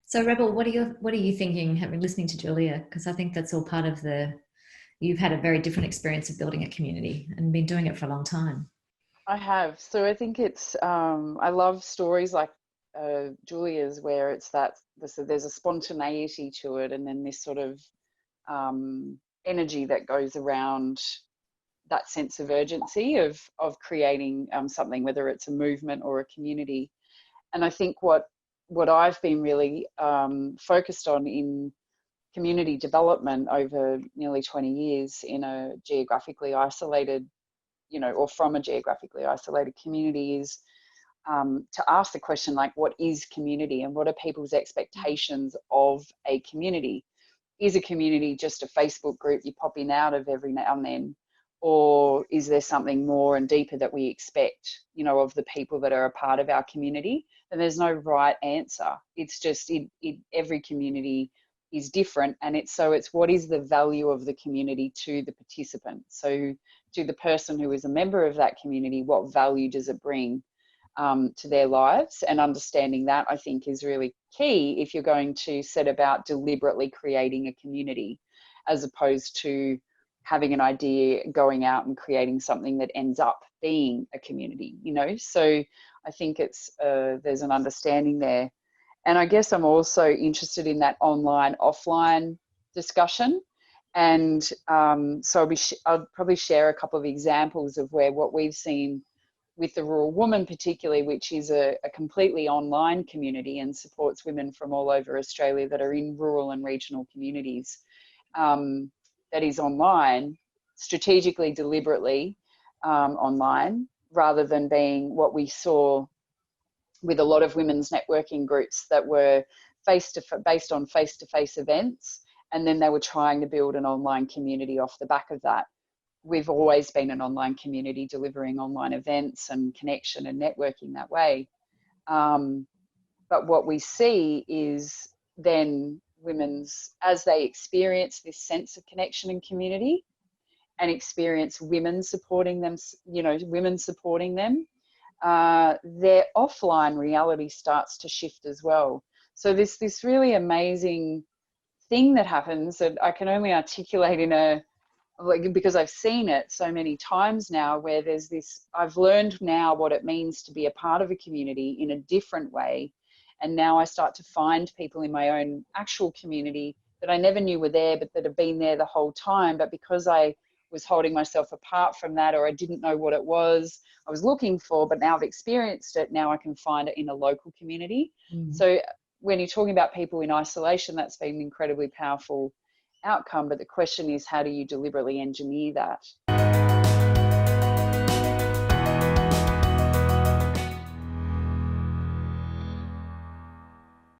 So, Rebel, what are you thinking, having listening to Julia? Because I think that's all part of you've had a very different experience of building a community and been doing it for a long time. I have. So I think I love stories like Julia's where it's there's a spontaneity to it, and then this sort of energy that goes around that sense of urgency of creating something, whether it's a movement or a community. And I think what I've been really focused on in community development over nearly 20 years in a geographically isolated, or from a geographically isolated community is to ask the question, like, what is community and what are people's expectations of a community? Is a community just a Facebook group you pop in out of every now and then? Or is there something more and deeper that we expect, of the people that are a part of our community? And there's no right answer. It's just every community is different. And it's what is the value of the community to the participant? So to the person who is a member of that community, what value does it bring to their lives? And understanding that, I think, is really key if you're going to set about deliberately creating a community, as opposed to having an idea, going out and creating something that ends up being a community, So I think there's an understanding there. And I guess I'm also interested in that online, offline discussion. And so I'll probably share a couple of examples of what we've seen with the Rural Woman particularly, which is a completely online community and supports women from all over Australia that are in rural and regional communities. That is online, strategically, deliberately online, rather than being what we saw with a lot of women's networking groups that were based on face-to-face events, and then they were trying to build an online community off the back of that. We've always been an online community delivering online events and connection and networking that way. But what we see is then as they experience this sense of connection and community and experience women supporting them, their offline reality starts to shift as well. So this really amazing thing that happens that I can only articulate because I've seen it so many times now, where I've learned now what it means to be a part of a community in a different way. And now I start to find people in my own actual community that I never knew were there, but that have been there the whole time. But because I was holding myself apart from that, or I didn't know what it was I was looking for, but now I've experienced it, now I can find it in a local community. Mm. So when you're talking about people in isolation, that's been an incredibly powerful outcome. But the question is, how do you deliberately engineer that?